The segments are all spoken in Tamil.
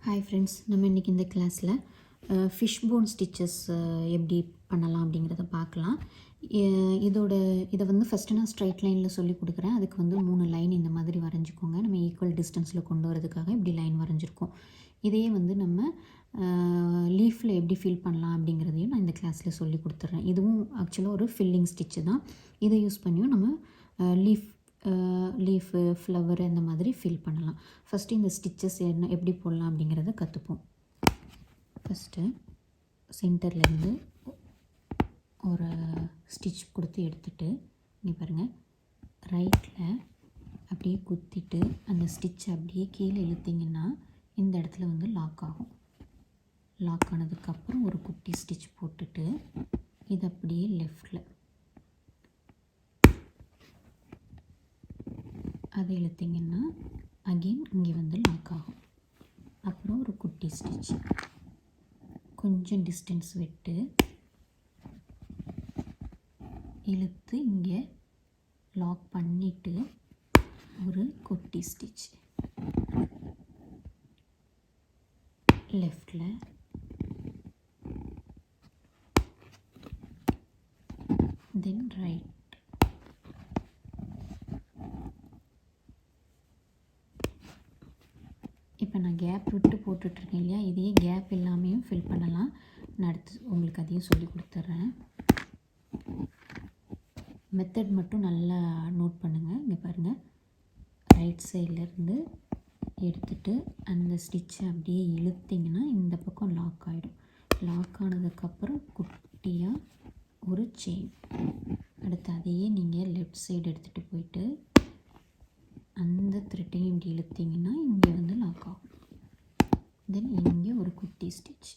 ஹாய் ஃப்ரெண்ட்ஸ், நம்ம இன்றைக்கி இந்த கிளாஸில் ஃபிஷ்போன் ஸ்டிச்சஸ் எப்படி பண்ணலாம் அப்படிங்கிறத பார்க்கலாம். இதை வந்து ஃபஸ்ட்டு நான் ஸ்ட்ரைட் லைனில் சொல்லி கொடுக்குறேன். அதுக்கு வந்து 3 லைன் இந்த மாதிரி வரைஞ்சிக்கோங்க. நம்ம ஈக்குவல் டிஸ்டன்ஸில் கொண்டு வரதுக்காக இப்படி லைன் வரைஞ்சிருக்கோம். இதையே வந்து நம்ம லீஃபில் எப்படி ஃபில் பண்ணலாம் அப்படிங்கிறதையும் நான் இந்த கிளாஸில் சொல்லி கொடுத்துட்றேன். இதுவும் ஆக்சுவலாக ஒரு ஃபில்லிங் ஸ்டிச்சு தான். இதை யூஸ் பண்ணியும் நம்ம லீஃபு, ஃப்ளவர் அந்த மாதிரி ஃபில் பண்ணலாம். ஃபஸ்ட்டு இந்த ஸ்டிச்சஸ் எப்படி போடலாம் அப்படிங்கிறத கற்றுப்போம். ஃபஸ்ட்டு சென்டர்லேருந்து ஒரு ஸ்டிச் கொடுத்து எடுத்துகிட்டு இங்கே பாருங்கள், ரைட்டில் அப்படியே குத்திட்டு அந்த ஸ்டிச் அப்படியே கீழே இழுத்திங்கன்னா இந்த இடத்துல வந்து லாக் ஆகும். லாக் ஆனதுக்கப்புறம் ஒரு குட்டி ஸ்டிச் போட்டுட்டு இது அப்படியே லெஃப்டில் அதை இழுத்திங்கன்னா அகெயின் இங்கே வந்து லாக் ஆகும். அப்புறம் ஒரு குட்டி ஸ்டிச் கொஞ்சம் டிஸ்டன்ஸ் விட்டு இழுத்து இங்கே லாக் பண்ணிவிட்டு ஒரு குட்டி ஸ்டிச் லெஃப்டில், தென் ரைட். இப்போ நான் கேப் விட்டு போட்டுட்ருக்கேன் இல்லையா, இதையே கேப் இல்லாமையும் ஃபில் பண்ணலாம். நான் அடுத்து உங்களுக்கு அதையும் சொல்லி கொடுத்துட்றேன். மெத்தட் மட்டும் நல்லா நோட் பண்ணுங்கள். இங்கே பாருங்கள், ரைட் சைட்லேருந்து எடுத்துகிட்டு அந்த ஸ்டிச்சை அப்படியே இழுத்திங்கன்னா இந்த பக்கம் லாக் ஆகிடும். லாக் ஆனதுக்கப்புறம் குட்டியாக ஒரு செயின். அடுத்து அதையே நீங்கள் லெஃப்ட் சைடு எடுத்துகிட்டு போயிட்டு அந்த த்ரெட்டையும் இப்படி இழுத்திங்கன்னா இங்கே வந்து லாக் ஆகும். தென் இங்கே ஒரு குட்டி ஸ்டிச்.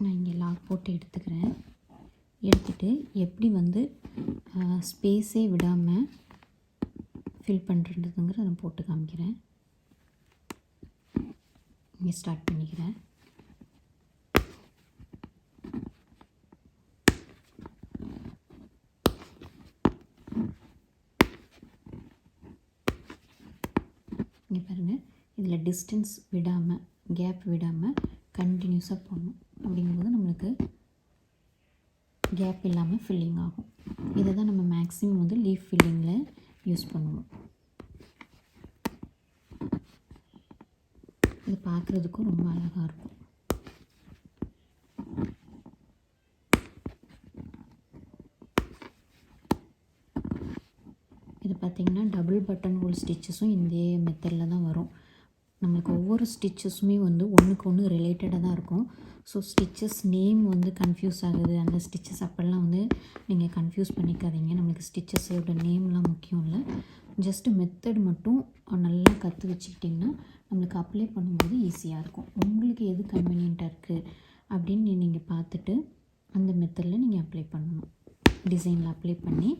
நான் இங்கே லாக் போட்டு எடுத்துக்கிறேன். எடுத்துகிட்டு எப்படி வந்து ஸ்பேஸே விடாமல் ஃபில் பண்ணுறதுங்கிற நான் போட்டு காமிக்கிறேன். இங்கே ஸ்டார்ட் பண்ணிக்கிறேன். இங்கே பாருங்கள், இதில் டிஸ்டன்ஸ் விடாமல், கேப் விடாமல் கண்டினியூஸாக போடணும். அப்படிங்கும்போது நம்மளுக்கு கேப் இல்லாமல் ஃபில்லிங் ஆகும். இதை தான் நம்ம மேக்ஸிமம் வந்து லீஃப் ஃபில்லிங்கில் யூஸ் பண்ணுவோம். இது பார்க்குறதுக்கும் ரொம்ப அழகாக இருக்கும். இது பார்த்திங்கன்னா டபுள் பட்டன் ஹோல் ஸ்டிச்சஸும் இந்த மெத்தடில் தான் வரும். நம்மளுக்கு ஒவ்வொரு ஸ்டிச்சஸுமே வந்து ஒன்றுக்கு ஒன்று ரிலேட்டடாக தான் இருக்கும். ஸோ ஸ்டிச்சஸ் நேம் வந்து கன்ஃபியூஸ் ஆகுது, அந்த ஸ்டிச்சஸ் அப்படிலாம் வந்து நீங்கள் கன்ஃபியூஸ் பண்ணிக்காதீங்க. நம்மளுக்கு ஸ்டிச்சஸோட நேம்லாம் முக்கியம் இல்லை. ஜஸ்ட்டு மெத்தட் மட்டும் நல்லா கற்று வச்சுக்கிட்டிங்கன்னா நம்மளுக்கு அப்ளை பண்ணும்போது ஈஸியாக இருக்கும். உங்களுக்கு எது கன்வீனியண்ட்டாக இருக்குது அப்படின்னு நீங்கள் பார்த்துட்டு அந்த மெத்தடில் நீங்கள் அப்ளை பண்ணணும். டிசைனில் அப்ளை பண்ணி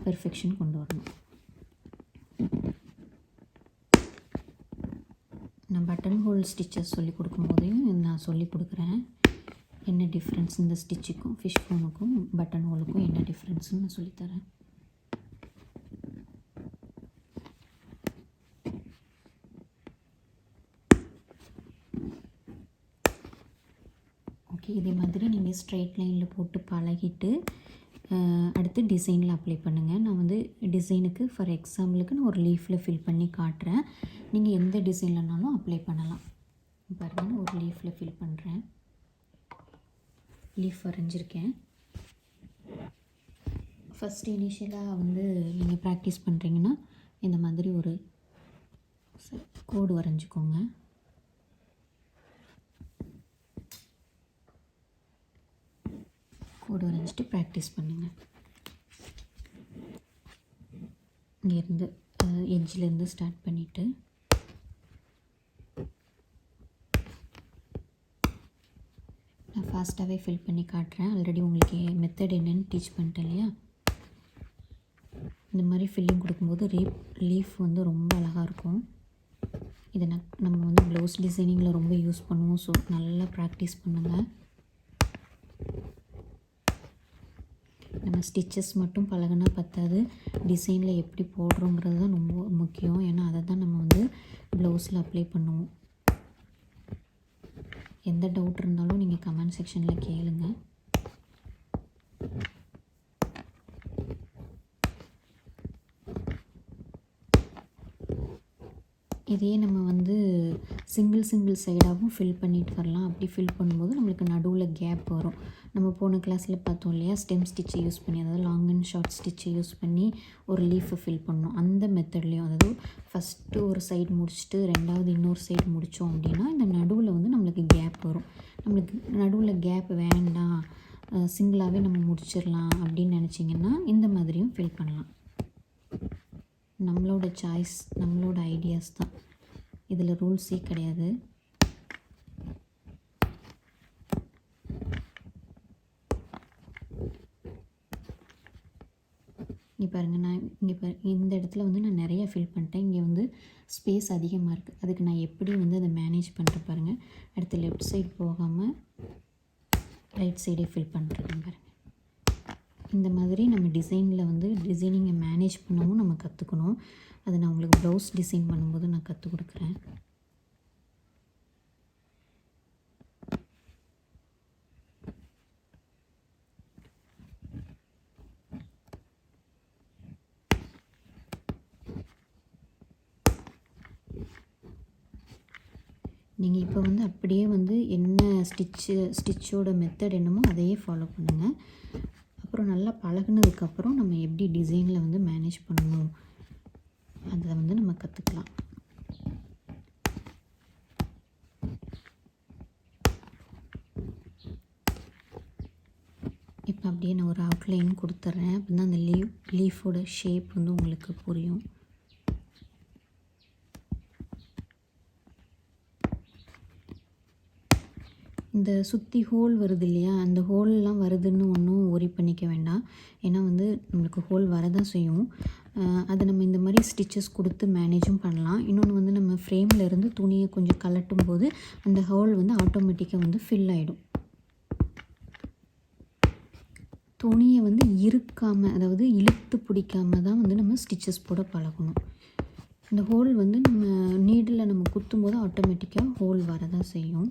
பெர்ஃபெக்ஷன் கொண்டு வரணும். நான் பட்டன் ஹோல் ஸ்டிச்சஸ் சொல்லி கொடுக்கும்போதையும் நான் சொல்லி கொடுக்குறேன் என்ன டிஃப்ரென்ஸ், இந்த ஸ்டிச்சுக்கும் ஃபிஷ் போனுக்கும் பட்டன் ஹோலுக்கும் என்ன டிஃப்ரென்ஸ்னு நான் சொல்லித்தரேன். ஓகே, இதே மாதிரி நீங்கள் ஸ்ட்ரெயிட் லைனில் போட்டு பழகிட்டு அடுத்து டிசைனில் அப்ளை பண்ணுங்கள். நான் வந்து டிசைனுக்கு ஃபார் எக்ஸாம்பிளுக்கு நான் ஒரு லீஃபில் ஃபில் பண்ணி காட்டுறேன். நீங்கள் எந்த டிசைன்லனாலும் அப்ளை பண்ணலாம். பாருங்கள், நான் ஒரு லீஃபில் ஃபில் பண்ணுறேன். லீஃப் வரைஞ்சிருக்கேன். ஃபஸ்ட்டு இனிஷியலாக வந்து நீங்கள் ப்ராக்டிஸ் பண்ணுறீங்கன்னா இந்த மாதிரி ஒரு கோடு வரைஞ்சிக்கோங்க. கோடு வரைஞ்சிட்டு ப்ராக்டிஸ் பண்ணுங்கள். இங்கேருந்து எட்ஜிலேருந்து ஸ்டார்ட் பண்ணிவிட்டு நான் ஃபாஸ்ட்டாகவே ஃபில் பண்ணி காட்டுறேன். ஆல்ரெடி உங்களுக்கு மெத்தட் என்னென்னு டீச் பண்ணிட்டேன் இல்லையா. இந்த மாதிரி ஃபில்லிங் கொடுக்கும்போது லீஃப் வந்து ரொம்ப அழகாக இருக்கும். இதை நம்ம வந்து ப்ளவுஸ் டிசைனிங்கில் ரொம்ப யூஸ் பண்ணுவோம். ஸோ நல்லா ப்ராக்டிஸ் பண்ணுங்கள். நம்ம ஸ்டிச்சஸ் மட்டும் பழகினா பத்தாது, டிசைனில் எப்படி போடுறோங்கிறது தான் ரொம்ப முக்கியம். ஏன்னா அதை தான் நம்ம வந்து ப்ளவுஸில் அப்ளை பண்ணுவோம். எந்த டவுட் இருந்தாலும் நீங்கள் கமெண்ட் செக்ஷனில் கேளுங்க. இதையே நம்ம வந்து சிங்கிள் சைடாகவும் ஃபில் பண்ணிட்டு வரலாம். அப்படி ஃபில் பண்ணும்போது நம்மளுக்கு நடுவில் கேப் வரும். நம்ம போன கிளாஸில் பார்த்தோம் இல்லையா, ஸ்டெம் ஸ்டிச்சை யூஸ் பண்ணி, அதாவது லாங் அண்ட் ஷார்ட் ஸ்டிச்சை யூஸ் பண்ணி ஒரு லீஃபை ஃபில் பண்ணோம். அந்த மெத்தட்லேயும், அதாவது ஃபஸ்ட்டு ஒரு சைடு முடிச்சுட்டு ரெண்டாவது இன்னொரு சைடு முடித்தோம் அப்படின்னா இந்த நடுவில் வந்து நம்மளுக்கு கேப் வரும். நம்மளுக்கு நடுவில் கேப் வேண்டாம், சிங்கிளாகவே நம்ம முடிச்சிடலாம் அப்படின்னு நினச்சிங்கன்னா இந்த மாதிரியும் ஃபில் பண்ணலாம். நம்மளோட சாய்ஸ், நம்மளோட ஐடியாஸ் தான், இதில் ரூல்ஸே கிடையாது. இங்கே பாருங்கள், நான் இந்த இடத்துல வந்து நான் நிறையா ஃபில் பண்ணிட்டேன். இங்கே வந்து ஸ்பேஸ் அதிகமாக இருக்குது. அதுக்கு நான் எப்படி வந்து அதை மேனேஜ் பண்ணுறேன் பாருங்கள். அடுத்து லெஃப்ட் சைடு போகாமல் ரைட் சைடே ஃபில் பண்ணுறேன் பாருங்கள். இந்த மாதிரி நம்ம டிசைனில் வந்து டிசைனிங்கை மேனேஜ் பண்ணவும் நம்ம கற்றுக்கணும். அதை நான் உங்களுக்கு ப்ளவுஸ் டிசைன் பண்ணும்போது நான் கற்றுக் கொடுக்குறேன். நீங்கள் இப்போ வந்து அப்படியே வந்து என்ன ஸ்டிச்சோட மெத்தட் என்னமோ அதையே ஃபாலோ பண்ணுங்கள். அப்புறம் நல்லா பழகுனதுக்கப்புறம் நம்ம எப்படி டிசைனில் வந்து மேனேஜ் பண்ணணும் அதை வந்து நம்ம கற்றுக்கலாம். இப்போ அப்படியே நான் ஒரு அவுட்லைன் கொடுத்துட்றேன். அப்போ தான் அந்த லீஃபோட ஷேப் வந்து உங்களுக்கு புரியும். இந்த சுற்றி ஹோல் வருது இல்லையா, அந்த ஹோல்லாம் வருதுன்னு ஒன்றும் ஒரி பண்ணிக்க வேண்டாம். ஏன்னா வந்து நம்மளுக்கு ஹோல் வரதான் செய்யும். அதை நம்ம இந்த மாதிரி ஸ்டிச்சஸ் கொடுத்து மேனேஜும் பண்ணலாம். இன்னொன்று வந்து நம்ம ஃப்ரேமில் இருந்து துணியை கொஞ்சம் கலட்டும் போது அந்த ஹோல் வந்து ஆட்டோமேட்டிக்காக வந்து ஃபில் ஆகிடும். துணியை வந்து இருக்காமல், அதாவது இழுத்து பிடிக்காமல் தான் வந்து நம்ம ஸ்டிச்சஸ் போட பழகணும். இந்த ஹோல் வந்து நம்ம நீடில் நம்ம குத்தும் போது ஆட்டோமேட்டிக்காக ஹோல் வரதான் செய்யும்.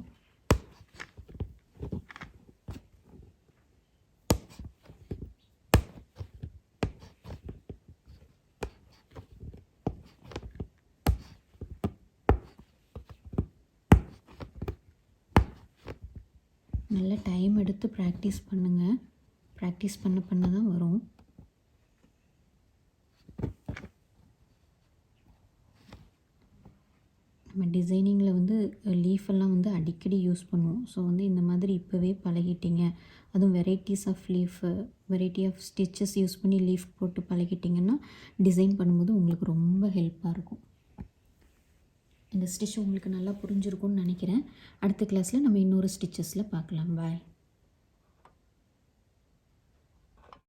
நல்ல டைம் எடுத்து ப்ராக்டிஸ் பண்ணுங்கள். ப்ராக்டிஸ் பண்ண தான் வரும். நம்ம டிசைனிங்கில் வந்து லீஃபெல்லாம் வந்து அடிக்கடி யூஸ் பண்ணுவோம். ஸோ வந்து இந்த மாதிரி இப்போவே பழகிட்டீங்க, அதுவும் வெரைட்டி ஆஃப் ஸ்டிச்சஸ் யூஸ் பண்ணி லீஃப் போட்டு பழகிட்டிங்கன்னா டிசைன் பண்ணும்போது உங்களுக்கு ரொம்ப ஹெல்ப்பாக இருக்கும். இந்த ஸ்டிச் உங்களுக்கு நல்லா புரிஞ்சிருக்கும்னு நினைக்கிறேன். அடுத்த கிளாஸில் நம்ம இன்னொரு ஸ்டிச்சஸில் பார்க்கலாம். பாய்.